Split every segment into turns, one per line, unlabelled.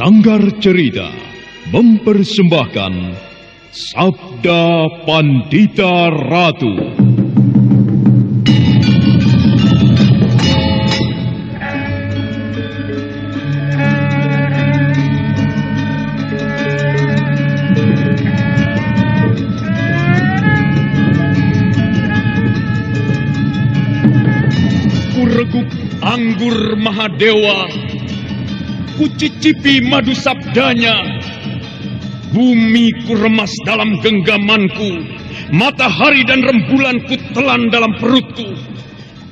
Sanggar Cerita mempersembahkan Sabda Pandita Ratu. Kureguk anggur Mahadewa, kucicipi madu sabdanya. Bumi ku remas dalam genggamanku, matahari dan rembulan ku telan dalam perutku.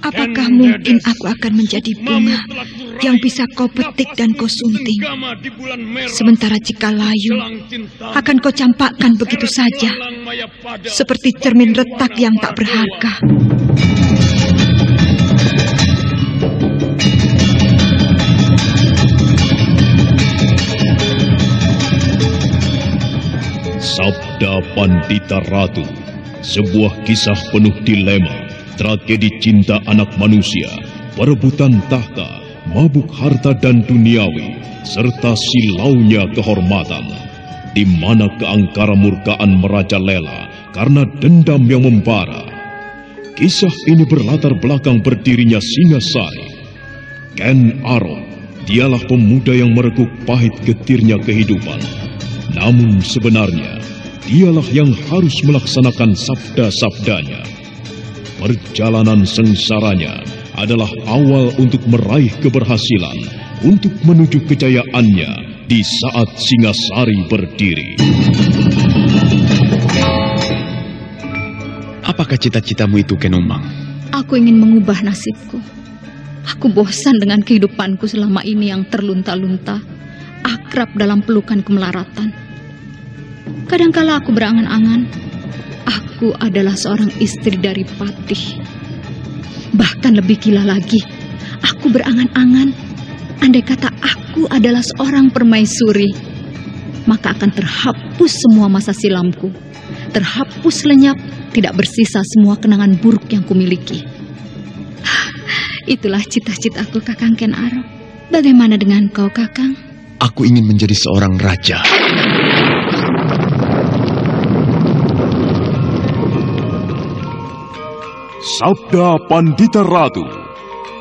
Apakah mungkin aku akan menjadi bunga yang bisa kau petik dan kau sunting? Sementara jika layu, akan kau campakkan begitu saja, seperti cermin retak yang tak berharga.
Sabda Pandita Ratu, sebuah kisah penuh dilema, tragedi cinta anak manusia, perebutan tahta, mabuk harta dan duniawi, serta silaunya kehormatan, di mana keangkara murkaan merajalela karena dendam yang membara. Kisah ini berlatar belakang berdirinya Singasari. Ken Arok, dialah pemuda yang merekuk pahit getirnya kehidupan. Namun sebenarnya, dialah yang harus melaksanakan sabda-sabdanya. Perjalanan sengsaranya adalah awal untuk meraih keberhasilan, untuk menuju kejayaannya di saat Singasari berdiri.
Apakah cita-citamu itu, Ken Umang?
Aku ingin mengubah nasibku. Aku bosan dengan kehidupanku selama ini yang terlunta-lunta, akrab dalam pelukan kemelaratan. Kadangkala aku berangan-angan, aku adalah seorang istri dari Patih. Bahkan lebih gila lagi, aku berangan-angan, andai kata aku adalah seorang permaisuri, maka akan terhapus semua masa silamku, terhapus lenyap, tidak bersisa semua kenangan buruk yang kumiliki. Itulah cita-citaku, Kakang Ken Arok. Bagaimana dengan kau, Kakang?
Aku ingin menjadi seorang raja.
Sabda Pandita Ratu.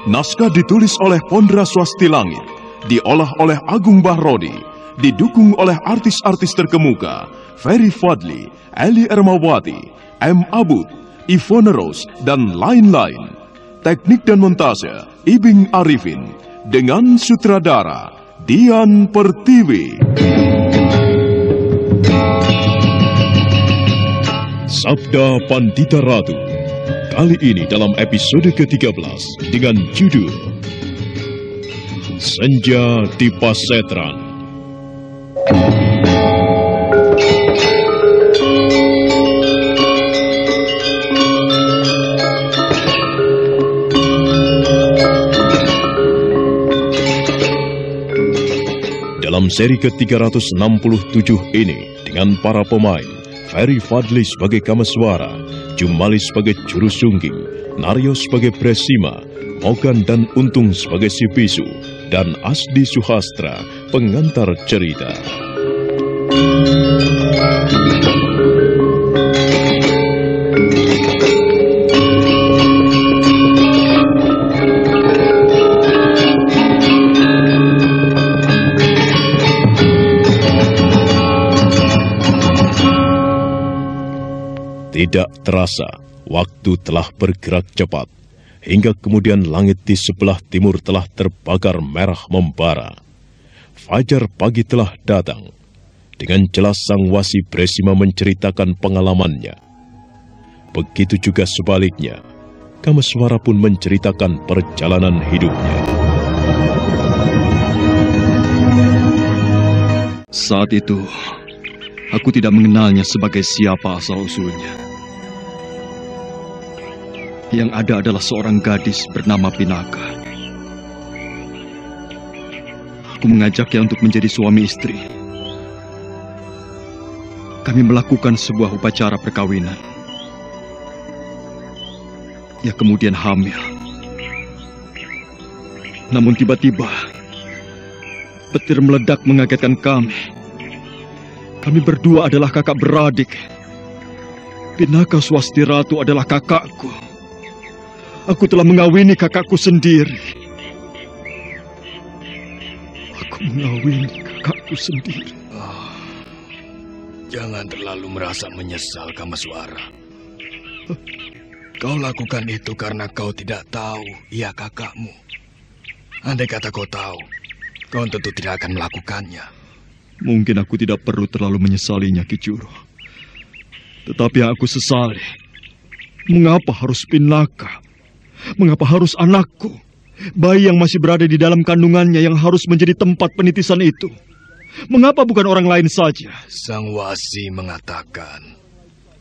Naskah ditulis oleh Pondra Swastilangit, diolah oleh Agung Bahrodi, didukung oleh artis-artis terkemuka Ferry Fadli, Eli Ermawati, M. Abud, Ivone Rose, dan lain-lain. Teknik dan montase Ibing Arifin, dengan sutradara Dian Pertiwi. Sabda Pandita Ratu, kali ini dalam episode ke-13 dengan judul Senja di Pasetran. Dalam seri ke-367 ini, dengan para pemain Ferry Fadli sebagai Kameswara, Jumali sebagai Juru Sungging, Naryo sebagai Bresima, Mogan dan Untung sebagai si bisu, dan Asdi Suhastra, pengantar cerita. Tidak terasa, waktu telah bergerak cepat, hingga kemudian langit di sebelah timur telah terbakar merah membara. Fajar pagi telah datang. Dengan jelas sang wasi Bresima menceritakan pengalamannya. Begitu juga sebaliknya, Kameswara pun menceritakan perjalanan hidupnya.
Saat itu, aku tidak mengenalnya sebagai siapa asal-usulnya. Yang ada adalah seorang gadis bernama Pinaka. Aku mengajaknya untuk menjadi suami istri. Kami melakukan sebuah upacara perkawinan. Ia kemudian hamil. Namun tiba-tiba, Petir meledak mengagetkan kami. Kami berdua adalah kakak beradik. Pinaka Swasti Ratu adalah kakakku. Aku telah mengawini kakakku sendiri.
Jangan terlalu merasa menyesal, Kameswara. Kau lakukan itu karena kau tidak tahu ia kakakmu. Andai kata kau tahu, kau tentu tidak akan melakukannya.
Mungkin aku tidak perlu terlalu menyesalinya, Ki Juro. Tetapi yang aku sesali, mengapa harus Pinaka? Mengapa harus anakku? Bayi yang masih berada di dalam kandungannya yang harus menjadi tempat penitisan itu. Mengapa bukan orang lain saja?
Sang Wasi mengatakan,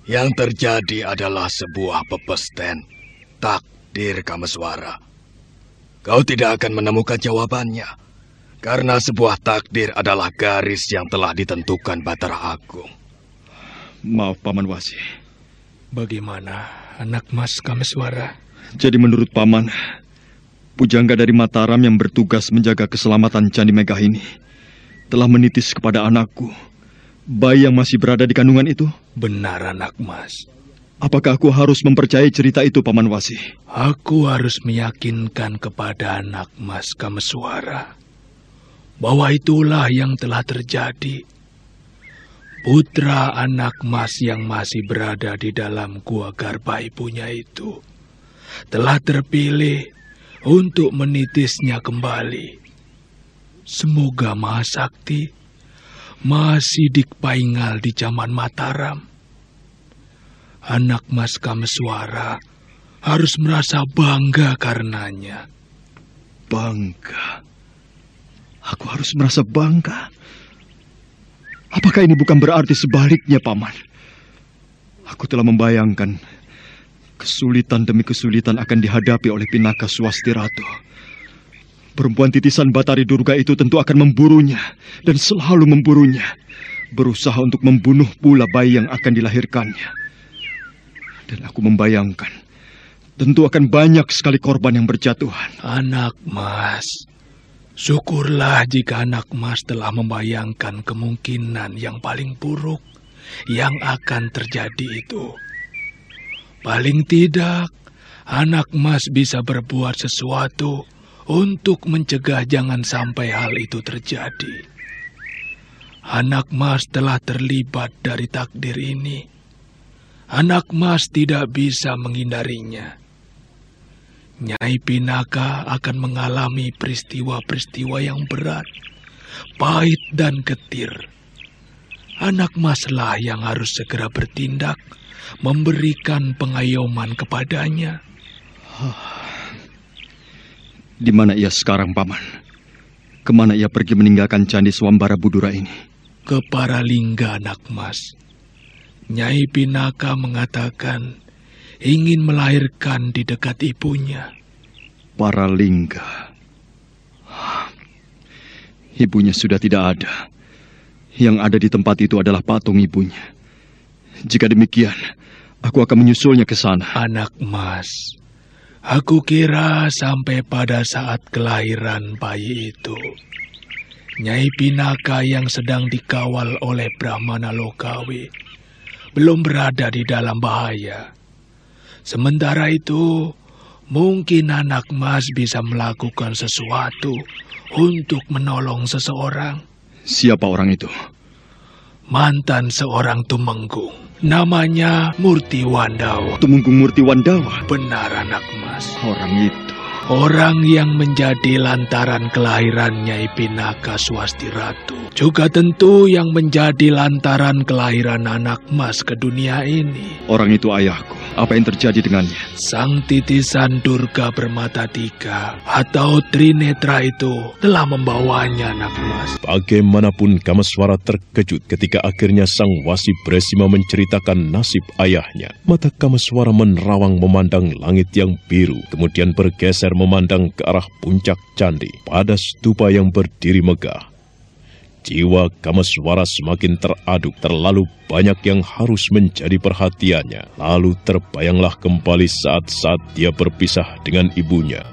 yang terjadi adalah sebuah pepesten, takdir Kameswara. Kau tidak akan menemukan jawabannya, karena sebuah takdir adalah garis yang telah ditentukan Batara Agung.
Maaf, Paman Wasi.
Bagaimana anak Mas Kameswara?
Jadi menurut Paman, pujangga dari Mataram yang bertugas menjaga keselamatan Candi Megah ini telah menitis kepada anakku, bayi yang masih berada di kandungan itu.
Benar, anak Mas.
Apakah aku harus mempercayai cerita itu, Paman Wasi?
Aku harus meyakinkan kepada anak Mas Kameswara bahwa itulah yang telah terjadi. Putra anak Mas yang masih berada di dalam gua garba ibunya itu telah terpilih untuk menitisnya kembali. Semoga Mahasakti masih dikpaingal di zaman Mataram. Anak Mas Kameswara harus merasa bangga karenanya.
Bangga? Aku harus merasa bangga? Apakah ini bukan berarti sebaliknya, Paman? Aku telah membayangkan kesulitan demi kesulitan akan dihadapi oleh Pinaka Swasti Ratu. Perempuan titisan Batari Durga itu tentu akan memburunya dan selalu memburunya, berusaha untuk membunuh pula bayi yang akan dilahirkannya. Dan aku membayangkan tentu akan banyak sekali korban yang berjatuhan.
Anak Mas, syukurlah jika anak Mas telah membayangkan kemungkinan yang paling buruk yang akan terjadi itu. Paling tidak, anak Mas bisa berbuat sesuatu untuk mencegah jangan sampai hal itu terjadi. Anak Mas telah terlibat dari takdir ini. Anak Mas tidak bisa menghindarinya. Nyai Pinaka akan mengalami peristiwa-peristiwa yang berat, pahit dan getir. Anak Maslah yang harus segera bertindak, memberikan pengayoman kepadanya.
Di mana ia sekarang, Paman? Kemana ia pergi meninggalkan Candi Swambara Budura ini?
Ke Paralingga, anak Mas. Nyai Pinaka mengatakan ingin melahirkan di dekat ibunya.
Paralingga. Ibunya sudah tidak ada. Yang ada di tempat itu adalah patung ibunya. Jika demikian, aku akan menyusulnya ke sana.
Anak Mas, aku kira sampai pada saat kelahiran bayi itu, Nyai Pinaka yang sedang dikawal oleh Brahmana Lokawi belum berada di dalam bahaya. Sementara itu, mungkin anak Mas bisa melakukan sesuatu untuk menolong seseorang.
Siapa orang itu?
Mantan seorang tumenggung. Namanya Murti Wandawa.
Tumenggung Murti Wandawa?
Benar, anak Mas.
Orang itu.
Orang yang menjadi lantaran kelahiran Nyai Pinaka Swasti Ratu. Juga tentu yang menjadi lantaran kelahiran anak Mas ke dunia ini.
Orang itu ayahku. Apa yang terjadi dengannya?
Sang titisan Durga bermata tiga atau Trinetra itu telah membawanya, anak Mas.
Bagaimanapun Kameswara terkejut ketika akhirnya Sang Wasi Bresima menceritakan nasib ayahnya. Mata Kameswara menerawang memandang langit yang biru, kemudian bergeser memandang ke arah puncak candi pada stupa yang berdiri megah. Jiwa Kameswara semakin teraduk, terlalu banyak yang harus menjadi perhatiannya. Lalu terbayanglah kembali saat-saat dia berpisah dengan ibunya.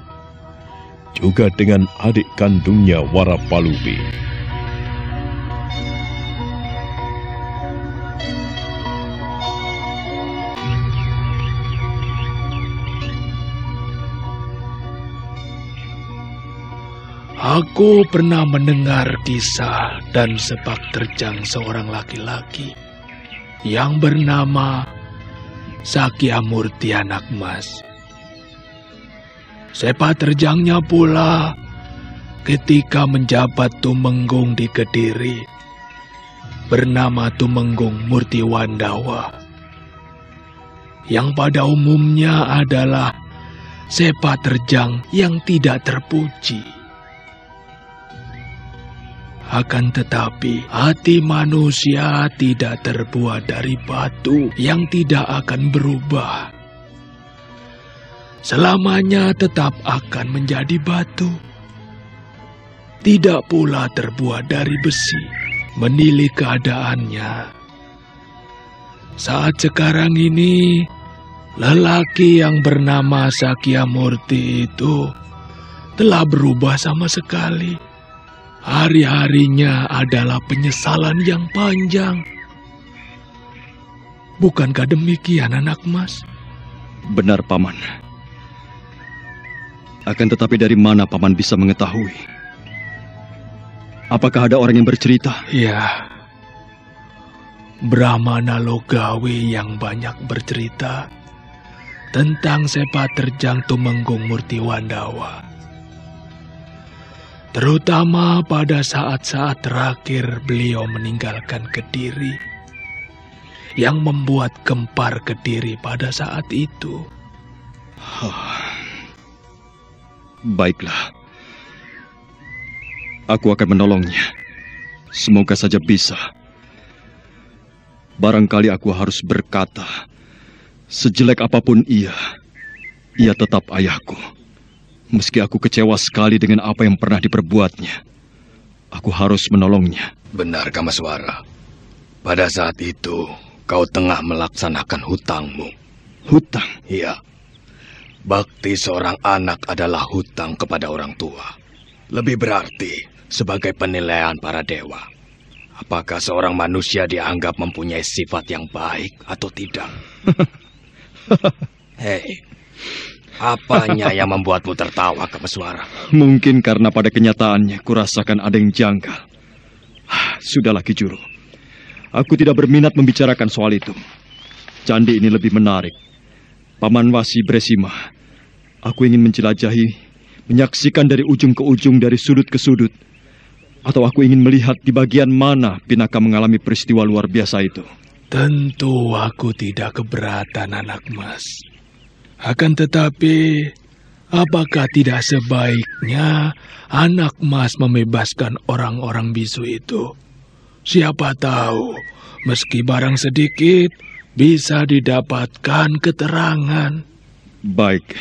juga dengan adik kandungnya Warapalupi.
Aku pernah mendengar kisah dan sepak terjang seorang laki-laki yang bernama Sakyamurti Anak Mas. Sepak terjangnya pula ketika menjabat tumenggung di Kediri bernama Tumenggung Murti Wandawa, yang pada umumnya adalah sepak terjang yang tidak terpuji. Akan tetapi, hati manusia tidak terbuat dari batu yang tidak akan berubah. Selamanya tetap akan menjadi batu. Tidak pula terbuat dari besi. Menilik keadaannya. Saat sekarang ini, lelaki yang bernama Sakyamurti itu telah berubah sama sekali. Hari-harinya adalah penyesalan yang panjang. Bukankah demikian, Anak Mas?
Benar, Paman. Akan tetapi dari mana Paman bisa mengetahui? Apakah ada orang yang bercerita?
Ya, Brahmana Logawi yang banyak bercerita tentang sepak terjang Tumenggung Murti Wandawa. Terutama pada saat-saat terakhir beliau meninggalkan Kediri, yang membuat gempar Kediri pada saat itu.
Baiklah. Aku akan menolongnya. Semoga saja bisa. Barangkali aku harus berkata, sejelek apapun ia tetap ayahku. Meski aku kecewa sekali dengan apa yang pernah diperbuatnya, aku harus menolongnya.
Benar, Kamaswara. Pada saat itu, kau tengah melaksanakan hutangmu.
Hutang?
Iya. Bakti seorang anak adalah hutang kepada orang tua. Lebih berarti sebagai penilaian para dewa. Apakah seorang manusia dianggap mempunyai sifat yang baik atau tidak? Hei. Apanya yang membuatmu tertawa, Kamaswara?
Mungkin karena pada kenyataannya kurasakan ada yang janggal. Sudahlah, Ki Juru. Aku tidak berminat membicarakan soal itu. Candi ini lebih menarik. Paman Wasi Bresima, aku ingin menjelajahi, menyaksikan dari ujung ke ujung, dari sudut ke sudut. Atau aku ingin melihat di bagian mana Pinaka mengalami peristiwa luar biasa itu.
Tentu aku tidak keberatan, Anak Mas. Akan tetapi, apakah tidak sebaiknya Anak Mas membebaskan orang-orang bisu itu? Siapa tahu, meski barang sedikit, bisa didapatkan keterangan.
Baik.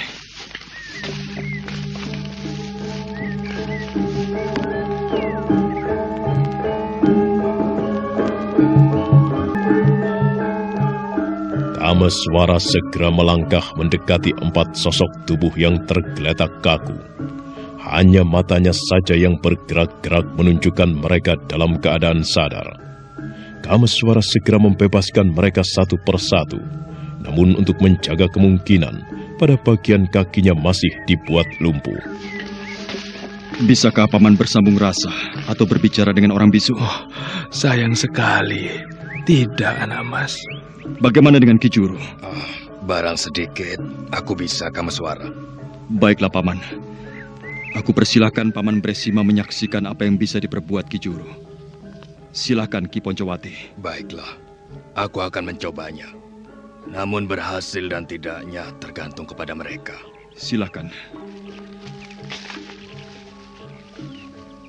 Kamaswara segera melangkah mendekati 4 sosok tubuh yang tergeletak kaku. Hanya matanya saja yang bergerak-gerak menunjukkan mereka dalam keadaan sadar. Kamaswara segera membebaskan mereka satu persatu. Namun untuk menjaga kemungkinan, pada bagian kakinya masih dibuat lumpuh.
Bisakah Paman bersambung rasa atau berbicara dengan orang bisu?
Sayang sekali. Tidak, Anak Mas.
Bagaimana dengan Ki Juru?
Barang sedikit, aku bisa, Kamaswara.
Baiklah, Paman. Aku persilahkan Paman Bresima menyaksikan apa yang bisa diperbuat Ki Juru. Silakan, Ki Poncowati.
Baiklah, aku akan mencobanya. Namun berhasil dan tidaknya tergantung kepada mereka.
Silakan.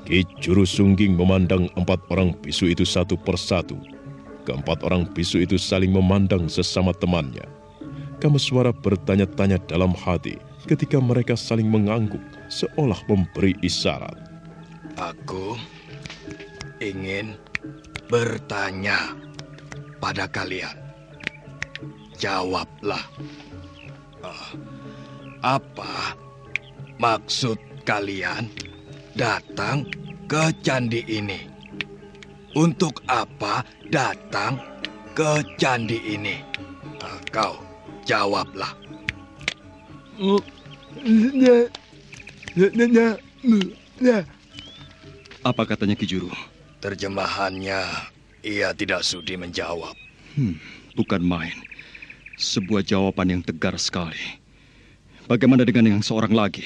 Ki Juru Sungging memandang 4 orang bisu itu satu persatu. Keempat orang bisu itu saling memandang sesama temannya. Kamaswara bertanya-tanya dalam hati ketika mereka saling mengangguk seolah memberi isyarat.
Aku ingin bertanya pada kalian. Jawablah. Apa maksud kalian datang ke candi ini? Untuk apa datang ke candi ini? Kau jawablah.
Apa katanya Ki Juru?
Terjemahannya, ia tidak sudi menjawab.
Bukan main. Sebuah jawaban yang tegar sekali. Bagaimana dengan yang seorang lagi?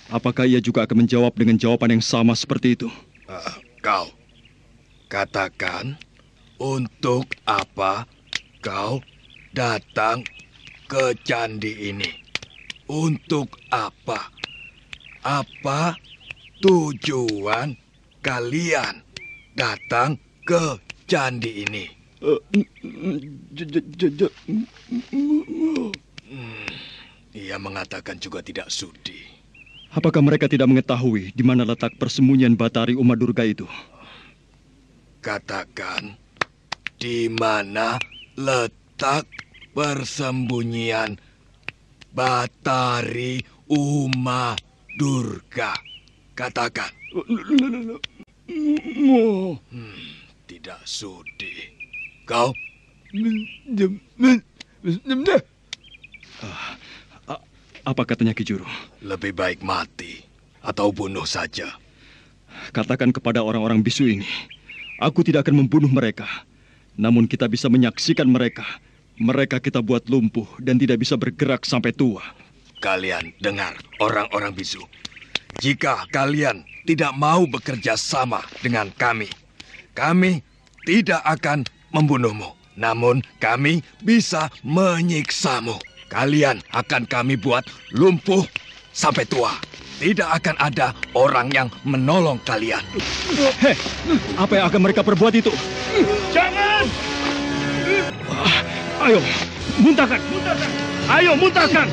Apakah ia juga akan menjawab dengan jawaban yang sama seperti itu?
Kau katakan, untuk apa kau datang ke candi ini? Untuk apa? Apa tujuan kalian datang ke candi ini? Ia mengatakan juga tidak sudi.
Apakah mereka tidak mengetahui di mana letak persembunyian Batari Uma Durga itu?
Katakan, di mana letak persembunyian Batari Uma Durga? Katakan. Tidak sudi. Kau?
Apa katanya Ki Juru?
Lebih baik mati atau bunuh saja.
Katakan kepada orang-orang bisu ini, aku tidak akan membunuh mereka. Namun kita bisa menyaksikan mereka. Mereka kita buat lumpuh dan tidak bisa bergerak sampai tua.
Kalian dengar, orang-orang bisu. Jika kalian tidak mau bekerja sama dengan kami tidak akan membunuhmu. Namun kami bisa menyiksamu. Kalian akan kami buat lumpuh sampai tua. Tidak akan ada orang yang menolong kalian.
Hei, apa yang akan mereka perbuat itu?
Jangan!
Ayo, muntahkan! Ayo, muntahkan!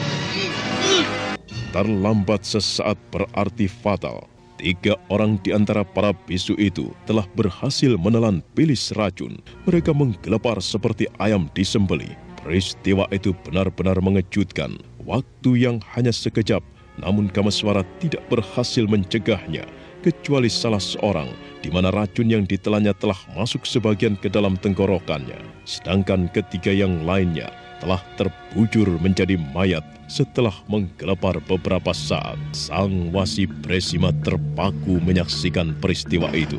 Terlambat sesaat berarti fatal. 3 orang di antara para bisu itu telah berhasil menelan bilis racun. Mereka menggelepar seperti ayam disembelih. Peristiwa itu benar-benar mengejutkan. Waktu yang hanya sekejap, namun Kameswara tidak berhasil mencegahnya, kecuali salah seorang, di mana racun yang ditelannya telah masuk sebagian ke dalam tenggorokannya. Sedangkan ketiga yang lainnya telah terbujur menjadi mayat setelah menggelepar beberapa saat. Sang Wasi Bresima terpaku menyaksikan peristiwa itu.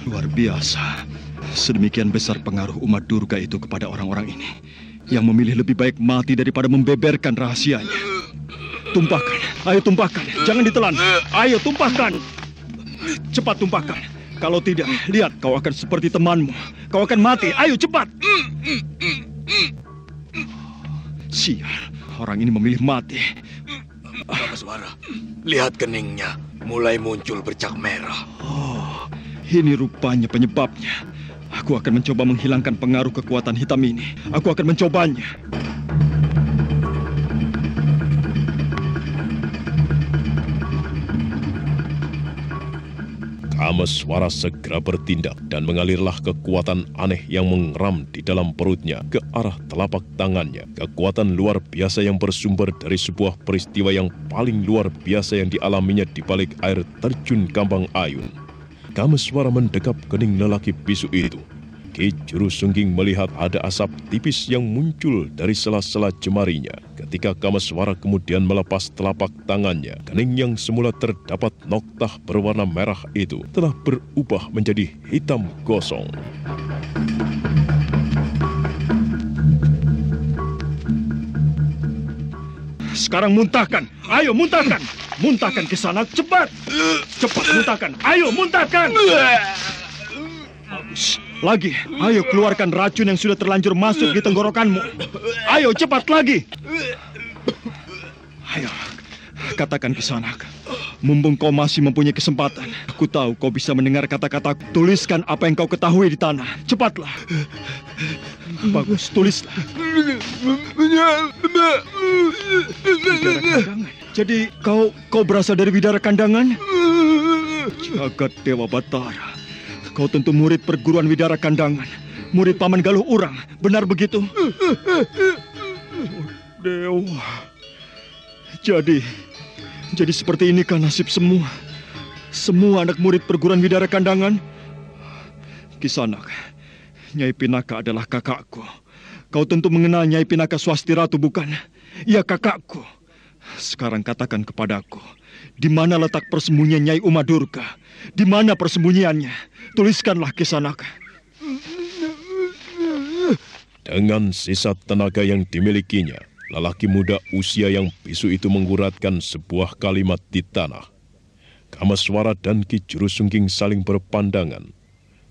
Luar biasa. Sedemikian besar pengaruh Uma Durga itu kepada orang-orang ini, yang memilih lebih baik mati daripada membeberkan rahasianya. Tumpahkan, ayo tumpahkan, jangan ditelan. Ayo tumpahkan. Cepat tumpahkan. Kalau tidak, lihat kau akan seperti temanmu. Kau akan mati. Ayo cepat. Sial, orang ini memilih mati.
Kameswara, lihat keningnya mulai muncul bercak merah.
Oh, ini rupanya penyebabnya. Aku akan mencoba menghilangkan pengaruh kekuatan hitam ini. Aku akan mencobanya.
Kameswara segera bertindak dan mengalirlah kekuatan aneh yang mengeram di dalam perutnya ke arah telapak tangannya. Kekuatan luar biasa yang bersumber dari sebuah peristiwa yang paling luar biasa yang dialaminya di balik air terjun Kambang Ayun. Kameswara mendekap kening lelaki bisu itu. Ki Juru Sungging melihat ada asap tipis yang muncul dari sela-sela jemarinya. Ketika Kameswara kemudian melepas telapak tangannya, kening yang semula terdapat noktah berwarna merah itu telah berubah menjadi hitam gosong.
Sekarang muntahkan. Ayo muntahkan. Muntahkan ke sana cepat. Cepat muntahkan. Ayo muntahkan. Bagus. Lagi. Ayo keluarkan racun yang sudah terlanjur masuk di tenggorokanmu. Ayo cepat lagi. Ayo. Katakan Kisanak. Mumpung kau masih mempunyai kesempatan. Aku tahu kau bisa mendengar kata-kataku. Tuliskan apa yang kau ketahui di tanah. Cepatlah. Bagus, tulis. Widara Kandangan. Jadi kau berasal dari Widara Kandangan? Jagat Dewa Batara. Kau tentu murid perguruan Widara Kandangan. Murid Paman Galuh Urang. Benar begitu? Dewa. Jadi seperti inikah nasib semua? Semua anak murid perguruan Widara Kandangan? Kisanak, Nyai Pinaka adalah kakakku. Kau tentu mengenal Nyai Pinaka Swasti Ratu, bukan? Ya, kakakku. Sekarang katakan kepadaku, di mana letak persembunyian Nyai Umadurga? Di mana persembunyiannya? Tuliskanlah, Kisanak.
Dengan sisa tenaga yang dimilikinya, lelaki muda usia yang bisu itu mengguratkan sebuah kalimat di tanah. Kamaswara dan Ki Jurusungging saling berpandangan.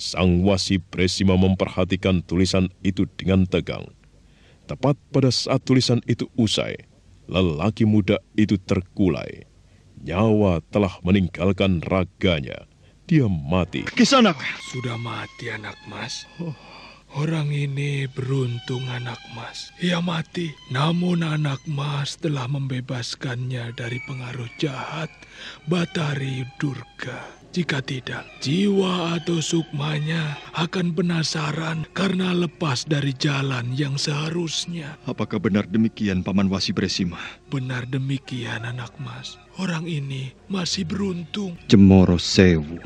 Sang Wasi Bresima memperhatikan tulisan itu dengan tegang. Tepat pada saat tulisan itu usai, lelaki muda itu terkulai. Nyawa telah meninggalkan raganya. Dia mati.
Kisanak!
Sudah mati anak mas. Orang ini beruntung anak mas. Ia mati, namun anak mas telah membebaskannya dari pengaruh jahat Batari Durga. Jika tidak, jiwa atau sukmanya akan penasaran karena lepas dari jalan yang seharusnya.
Apakah benar demikian, Paman Wasi Bresima?
Benar demikian anak mas. Orang ini masih beruntung.
Cemoro Sewu.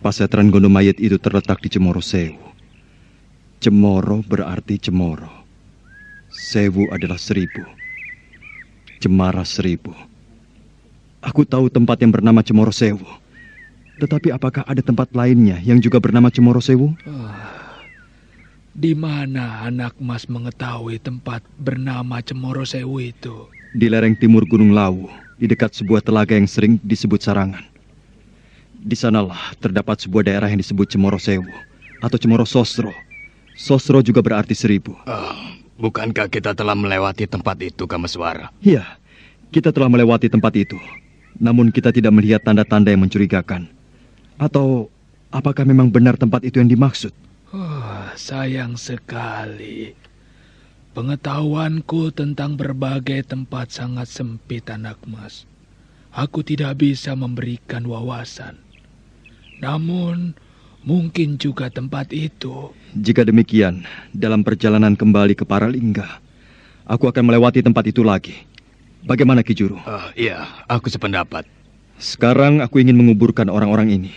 Pasetran Gondomayit itu terletak di Cemoro Sewu. Cemoro berarti cemoro. Sewu adalah 1000. Cemara 1000. Aku tahu tempat yang bernama Cemoro Sewu. Tetapi apakah ada tempat lainnya yang juga bernama Cemoro Sewu?
Di mana anak mas mengetahui tempat bernama Cemoro Sewu itu?
Di lereng timur Gunung Lawu, di dekat sebuah telaga yang sering disebut Sarangan. Di sanalah terdapat sebuah daerah yang disebut Cemoro Sewu atau Cemoro Sosro. Sosro juga berarti 1000.
Bukankah kita telah melewati tempat itu, Kamaswara?
Iya, kita telah melewati tempat itu. Namun kita tidak melihat tanda-tanda yang mencurigakan. Atau apakah memang benar tempat itu yang dimaksud?
Sayang sekali. Pengetahuanku tentang berbagai tempat sangat sempit anak mas. Aku tidak bisa memberikan wawasan. Namun mungkin juga tempat itu.
Jika demikian, dalam perjalanan kembali ke Paralingga, aku akan melewati tempat itu lagi. Bagaimana Ki Juru?
Iya, aku sependapat.
Sekarang aku ingin menguburkan orang-orang ini.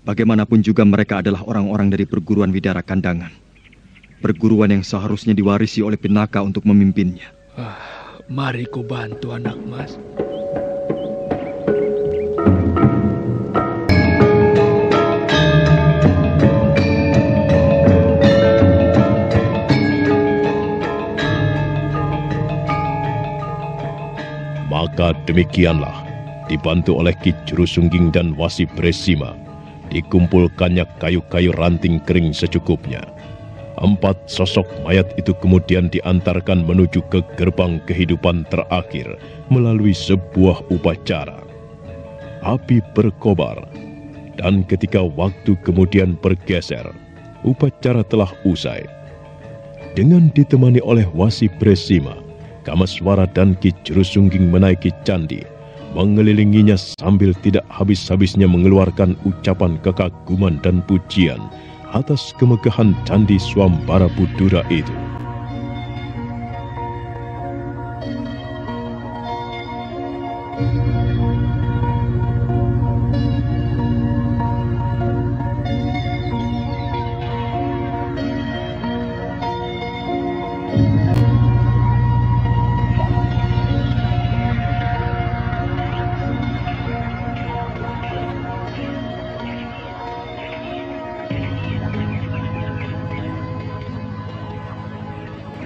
Bagaimanapun juga mereka adalah orang-orang dari perguruan Widara Kandangan. Perguruan yang seharusnya diwarisi oleh Pinaka untuk memimpinnya.
Mari ku bantu anak mas.
Maka demikianlah, dibantu oleh Ki Jurusungging dan Wasi Bresima, dikumpulkannya kayu-kayu ranting kering secukupnya. 4 sosok mayat itu kemudian diantarkan menuju ke gerbang kehidupan terakhir melalui sebuah upacara. Api berkobar, dan ketika waktu kemudian bergeser, upacara telah usai. Dengan ditemani oleh Wasi Bresima, Kamaswara dan Ki Jurusungging menaiki candi, mengelilinginya sambil tidak habis-habisnya mengeluarkan ucapan kekaguman dan pujian atas kemegahan Candi Swambara Budura itu.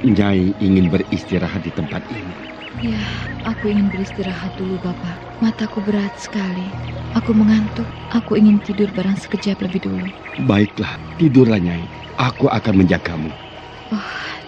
Nyai ingin beristirahat di tempat ini.
Ya, aku ingin beristirahat dulu, Bapak. Mataku berat sekali. Aku mengantuk. Aku ingin tidur barang sekejap lebih dulu.
Baiklah, tidurlah Nyai. Aku akan menjagamu.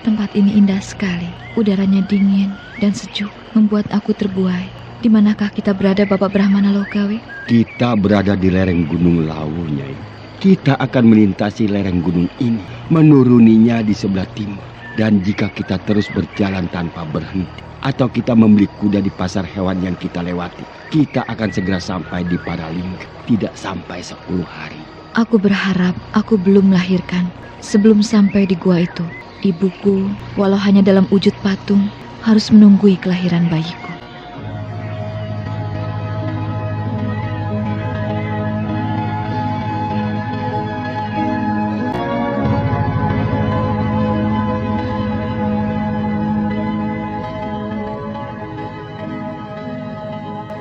Tempat ini indah sekali. Udaranya dingin dan sejuk, membuat aku terbuai. Di manakah kita berada, Bapak Brahmana Lokawe?
Kita berada di lereng Gunung Lawu, Nyai. Kita akan melintasi lereng gunung ini, menuruninya di sebelah timur. Dan jika kita terus berjalan tanpa berhenti, atau kita membeli kuda di pasar hewan yang kita lewati, kita akan segera sampai di Paralingga. Tidak sampai 10 hari.
Aku berharap aku belum melahirkan sebelum sampai di gua itu. Ibuku, walau hanya dalam wujud patung, harus menunggui kelahiran bayiku.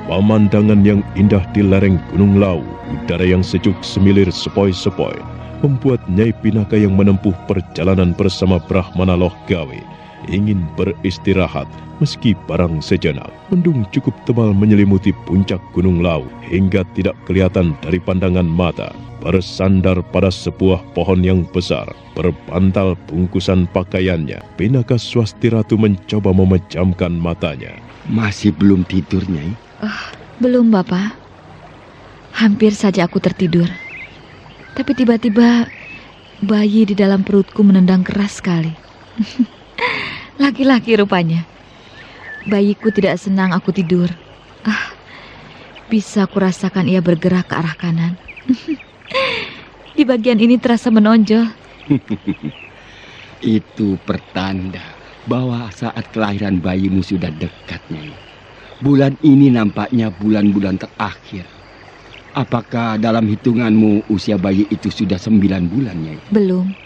Pemandangan yang indah di lereng Gunung Lawu, udara yang sejuk semilir sepoi-sepoi, membuat Nyai Pinaka yang menempuh perjalanan bersama Brahmana Loh Gawe ingin beristirahat meski barang sejenak. Mendung cukup tebal menyelimuti puncak Gunung Lawu hingga tidak kelihatan dari pandangan mata. Bersandar pada sebuah pohon yang besar, berbantal bungkusan pakaiannya, Pinaka Swasti Ratu mencoba memejamkan matanya.
Masih belum tidur, Nyai?
Belum, Bapak. Hampir saja aku tertidur. Tapi tiba-tiba bayi di dalam perutku menendang keras sekali. Laki-laki rupanya. Bayiku tidak senang aku tidur. Bisa kurasakan ia bergerak ke arah kanan. Di bagian ini terasa menonjol.
Itu pertanda bahwa saat kelahiran bayimu sudah dekat, Nyai. Bulan ini nampaknya bulan-bulan terakhir. Apakah dalam hitunganmu usia bayi itu sudah 9 bulan, Nyai?
Belum.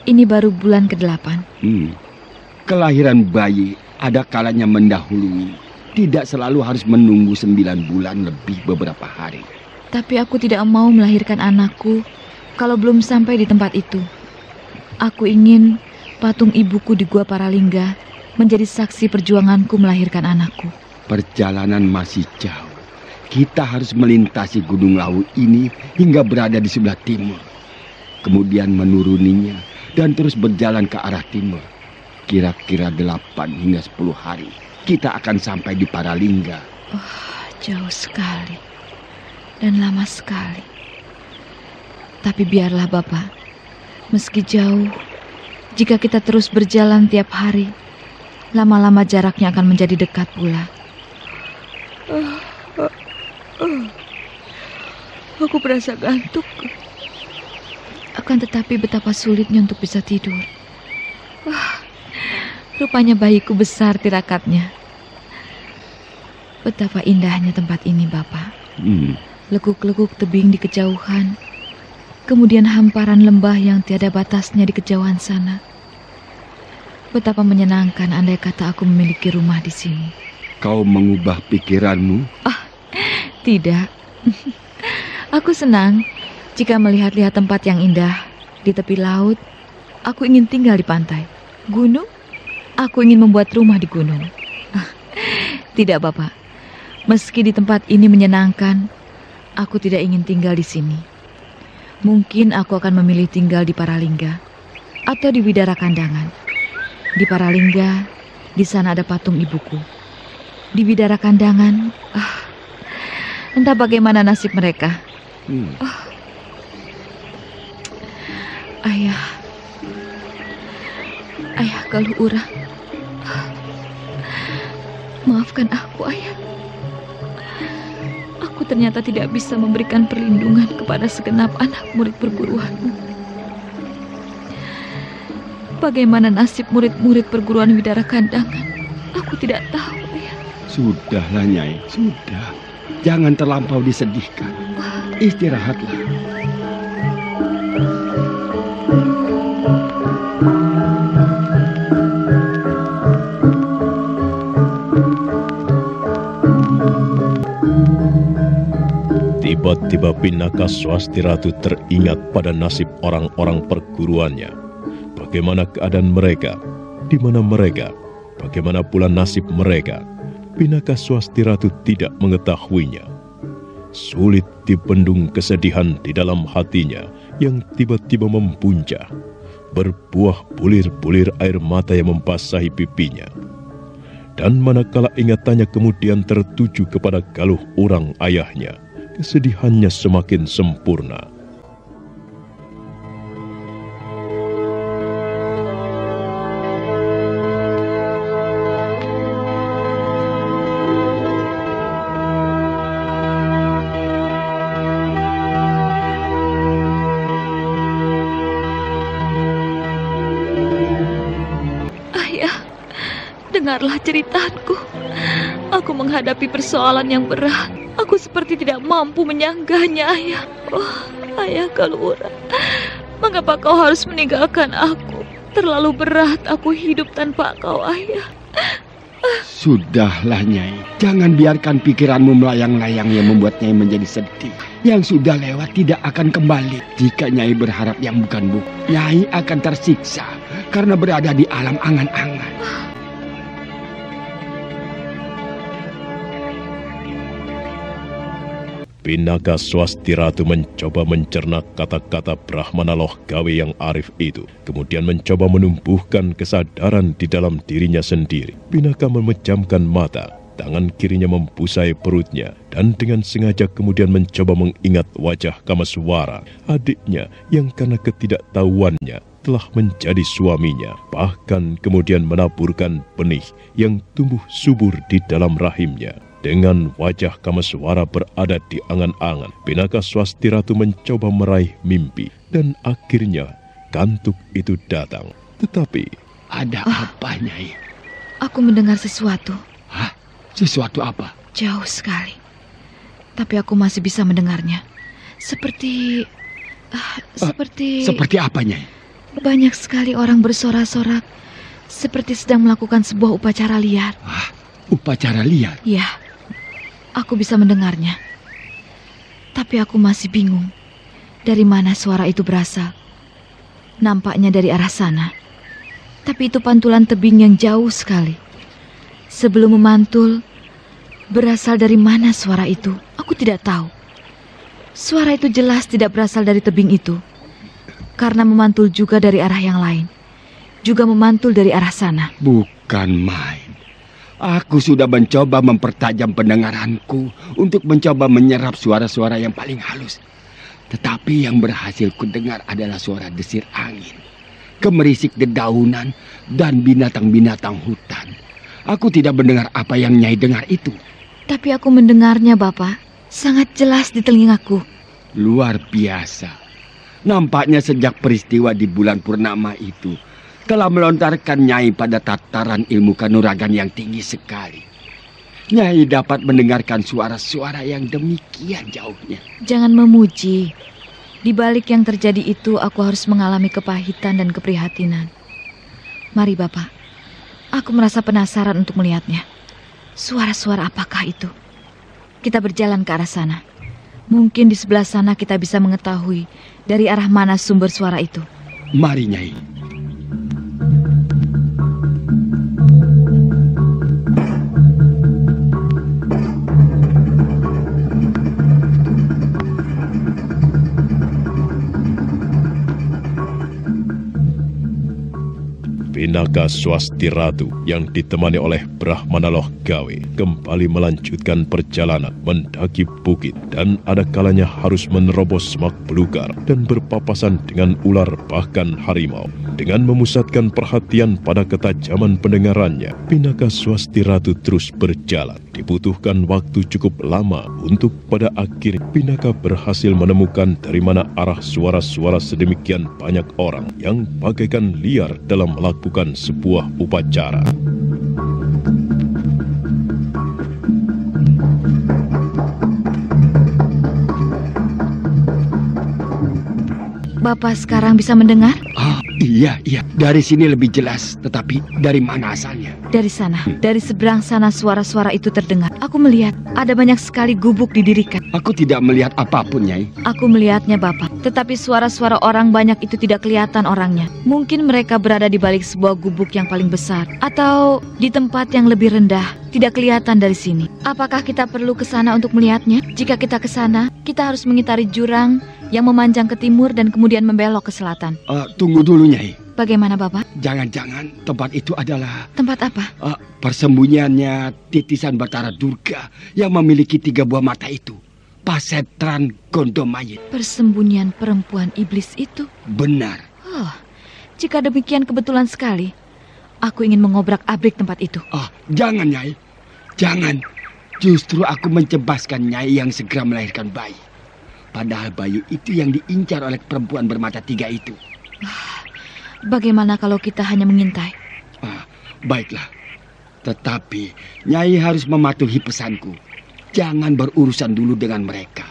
Ini baru bulan ke-8.
Kelahiran bayi ada kalanya mendahului. Tidak selalu harus menunggu 9 bulan lebih beberapa hari.
Tapi aku tidak mau melahirkan anakku kalau belum sampai di tempat itu. Aku ingin patung ibuku di Gua Paralingga menjadi saksi perjuanganku melahirkan anakku.
Perjalanan masih jauh. Kita harus melintasi Gunung Lawu ini hingga berada di sebelah timur. Kemudian menuruninya dan terus berjalan ke arah timur. Kira-kira 8 hingga 10 hari kita akan sampai di Paralingga.
Jauh sekali dan lama sekali. Tapi biarlah, Bapak. Meski jauh, jika kita terus berjalan tiap hari, lama-lama jaraknya akan menjadi dekat pula. Aku merasa gantuk. Akan tetapi betapa sulitnya untuk bisa tidur. Rupanya bayiku besar tirakatnya. Betapa indahnya tempat ini, Bapak. Lekuk-lekuk tebing di kejauhan. Kemudian hamparan lembah yang tiada batasnya di kejauhan sana. Betapa menyenangkan andai kata aku memiliki rumah di sini.
Kau mengubah pikiranmu?
Tidak. Aku senang jika melihat-lihat tempat yang indah di tepi laut. Aku ingin tinggal di pantai. Gunung? Aku ingin membuat rumah di gunung. Tidak, Bapak. Meski di tempat ini menyenangkan, aku tidak ingin tinggal di sini. Mungkin aku akan memilih tinggal di Paralingga atau di Widara Kandangan. Di Paralingga, di sana ada patung ibuku. Di Widara Kandangan, entah bagaimana nasib mereka. Ayah Galuh Urang. Maafkan aku, Ayah. Aku ternyata tidak bisa memberikan perlindungan kepada segenap anak murid perguruanmu. Bagaimana nasib murid-murid perguruan Widara Kandangan? Aku tidak tahu, Ayah.
Sudahlah, Nyai, sudah. Jangan terlampau disedihkan. Istirahatlah.
Tiba-tiba Pinaka Swasti Ratu teringat pada nasib orang-orang perguruannya. Bagaimana keadaan mereka? Di mana mereka? Bagaimana pula nasib mereka? Pinaka Swasti Ratu tidak mengetahuinya. Sulit dibendung kesedihan di dalam hatinya yang tiba-tiba membuncah. Berbuah bulir-bulir air mata yang membasahi pipinya. Dan manakala ingatannya kemudian tertuju kepada Galuh Urang ayahnya, kesedihannya semakin sempurna.
Ayah, dengarlah ceritaku. Aku menghadapi persoalan yang berat. Aku seperti tidak mampu menyanggahnya, Ayah. Oh, Ayah Kalura, mengapa kau harus meninggalkan aku? Terlalu berat aku hidup tanpa kau, Ayah.
Sudahlah, Nyai. Jangan biarkan pikiranmu melayang-layang yang membuat Nyai menjadi sedih. Yang sudah lewat tidak akan kembali. Jika Nyai berharap yang bukan-bukan, Nyai akan tersiksa karena berada di alam angan-angan.
Pinaka Swasti Ratu mencoba mencerna kata-kata Brahmana Loh Gawe yang arif itu, kemudian mencoba menumbuhkan kesadaran di dalam dirinya sendiri. Pinaka memejamkan mata, tangan kirinya membusai perutnya, dan dengan sengaja kemudian mencoba mengingat wajah Kameswara, adiknya yang karena ketidaktahuannya telah menjadi suaminya, bahkan kemudian menaburkan benih yang tumbuh subur di dalam rahimnya. Dengan wajah Kameswara berada di angan-angan, Pinaka Swasti Ratu mencoba meraih mimpi, dan akhirnya kantuk itu datang. Tetapi
ada apa, Nyai?
Aku mendengar sesuatu.
Hah? Sesuatu apa?
Jauh sekali, tapi aku masih bisa mendengarnya. Seperti
Seperti apa, Nyai?
Banyak sekali orang bersorak-sorak, seperti sedang melakukan sebuah upacara liar.
Hah? Upacara liar?
Ya, aku bisa mendengarnya. Tapi aku masih bingung dari mana suara itu berasal. Nampaknya dari arah sana. Tapi itu pantulan tebing yang jauh sekali. Sebelum memantul, berasal dari mana suara itu? Aku tidak tahu. Suara itu jelas tidak berasal dari tebing itu, karena memantul juga dari arah yang lain. Juga memantul dari arah sana.
Bukan main. Aku sudah mencoba mempertajam pendengaranku untuk mencoba menyerap suara-suara yang paling halus. Tetapi yang berhasil kudengar adalah suara desir angin, gemerisik dedaunan, dan binatang-binatang hutan. Aku tidak mendengar apa yang Nyai dengar itu.
Tapi aku mendengarnya, Bapak. Sangat jelas di telingaku.
Luar biasa. Nampaknya sejak peristiwa di bulan purnama itu telah melontarkan Nyai pada tataran ilmu kanuragan yang tinggi sekali. Nyai dapat mendengarkan suara-suara yang demikian jauhnya.
Jangan memuji. Di balik yang terjadi itu, aku harus mengalami kepahitan dan keprihatinan. Mari, Bapak. Aku merasa penasaran untuk melihatnya. Suara-suara apakah itu? Kita berjalan ke arah sana. Mungkin di sebelah sana kita bisa mengetahui dari arah mana sumber suara itu.
Mari, Nyai.
Pinaka Swasti Ratu yang ditemani oleh Brahmana Loh Gawe kembali melanjutkan perjalanan mendaki bukit, dan ada kalanya harus menerobos semak belukar dan berpapasan dengan ular bahkan harimau. Dengan memusatkan perhatian pada ketajaman pendengarannya, Pinaka Swasti Ratu terus berjalan. Dibutuhkan waktu cukup lama untuk pada akhirnya Pinaka berhasil menemukan dari mana arah suara-suara sedemikian banyak orang yang bagaikan liar dalam melakukan sebuah upacara.
Bapak sekarang bisa mendengar?
Iya. Dari sini lebih jelas. Tetapi dari mana asalnya?
Dari sana. Dari seberang sana suara-suara itu terdengar. Aku melihat ada banyak sekali gubuk didirikan.
Aku tidak melihat apapun, Nyai.
Aku melihatnya, Bapak. Tetapi suara-suara orang banyak itu tidak kelihatan orangnya. Mungkin mereka berada di balik sebuah gubuk yang paling besar. Atau di tempat yang lebih rendah. Tidak kelihatan dari sini. Apakah kita perlu ke sana untuk melihatnya? Jika kita ke sana, kita harus mengitari jurang yang memanjang ke timur dan kemudian membelok ke selatan.
Tunggu dulu, Nyai.
Bagaimana, Bapak?
Jangan-jangan tempat itu adalah...
Tempat apa?
Persembunyiannya titisan Batara Durga yang memiliki 3 buah mata itu. Pasetran Gondomayit.
Persembunyian perempuan iblis itu?
Benar.
Jika demikian kebetulan sekali. Aku ingin mengobrak-abrik tempat itu.
Jangan, Nyai. Jangan. Justru aku mencebaskan Nyai yang segera melahirkan bayi. Padahal bayi itu yang diincar oleh perempuan bermata 3 itu.
Bagaimana kalau kita hanya mengintai?
Baiklah. Tetapi Nyai harus mematuhi pesanku. Jangan berurusan dulu dengan mereka.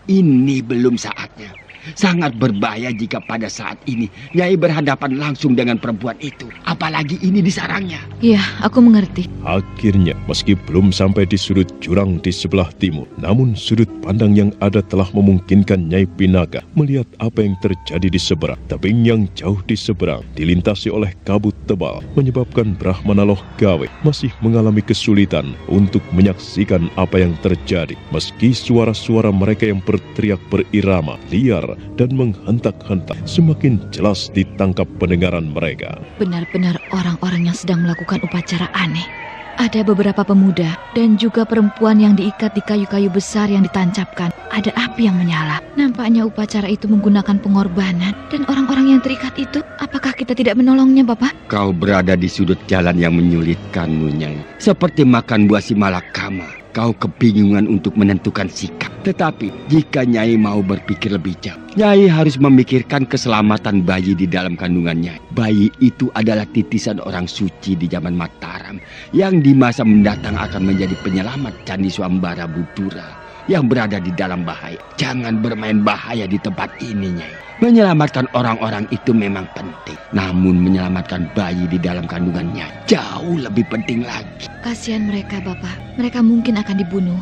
Ini belum saatnya. Sangat berbahaya jika pada saat ini Nyai berhadapan langsung dengan perempuan itu. Apalagi ini disarangnya.
Iya, aku mengerti.
Akhirnya, meski belum sampai di sudut jurang di sebelah timur, namun sudut pandang yang ada telah memungkinkan Nyai Pinaka melihat apa yang terjadi di seberang. Tebing yang jauh di seberang dilintasi oleh kabut tebal, menyebabkan Brahmana Loh Gawe masih mengalami kesulitan untuk menyaksikan apa yang terjadi. Meski suara-suara mereka yang berteriak berirama, liar, dan menghentak-hentak semakin jelas ditangkap pendengaran mereka.
Benar-benar orang-orang yang sedang melakukan upacara aneh. Ada beberapa pemuda dan juga perempuan yang diikat di kayu-kayu besar yang ditancapkan. Ada api yang menyala. Nampaknya upacara itu menggunakan pengorbanan. Dan orang-orang yang terikat itu, apakah kita tidak menolongnya, Bapak?
Kau berada di sudut jalan yang menyulitkanmu, Nyai. Seperti makan buah si malakama. Kau kebingungan untuk menentukan sikap. Tetapi jika Nyai mau berpikir lebih jauh, Nyai harus memikirkan keselamatan bayi di dalam kandungannya. Bayi itu adalah titisan orang suci di zaman Mataram yang di masa mendatang akan menjadi penyelamat Candi Swambara Butura yang berada di dalam bahaya. Jangan bermain bahaya di tempat ini, Nyai. Menyelamatkan orang-orang itu memang penting. Namun menyelamatkan bayi di dalam kandungannya jauh lebih penting lagi.
Kasihan mereka, Bapak. Mereka mungkin akan dibunuh.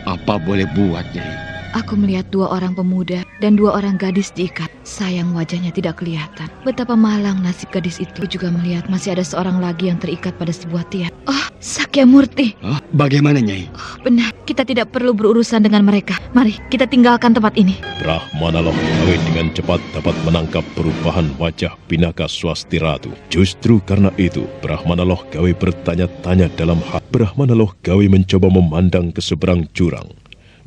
Apa boleh buat, Nyai?
Aku melihat 2 orang pemuda dan 2 orang gadis diikat. Sayang wajahnya tidak kelihatan. Betapa malang nasib gadis itu. Juga melihat masih ada seorang lagi yang terikat pada sebuah tiang. Oh, Sakyamurti.
Bagaimana, Nyai?
Oh, benar, kita tidak perlu berurusan dengan mereka. Mari, kita tinggalkan tempat ini.
Brahmana Loh Gawe dengan cepat dapat menangkap perubahan wajah Pinaka Swasti Ratu. Justru karena itu, Brahmana Loh Gawe bertanya-tanya dalam hati. Brahmana Loh Gawe mencoba memandang ke seberang jurang.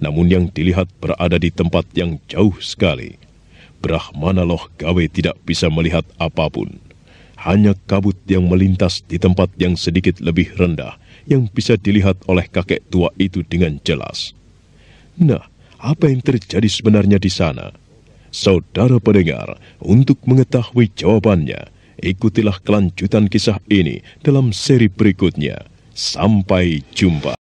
Namun yang dilihat berada di tempat yang jauh sekali. Brahmana Loh Gawe tidak bisa melihat apapun. Hanya kabut yang melintas di tempat yang sedikit lebih rendah yang bisa dilihat oleh kakek tua itu dengan jelas. Nah, apa yang terjadi sebenarnya di sana? Saudara pendengar, untuk mengetahui jawabannya, ikutilah kelanjutan kisah ini dalam seri berikutnya. Sampai jumpa.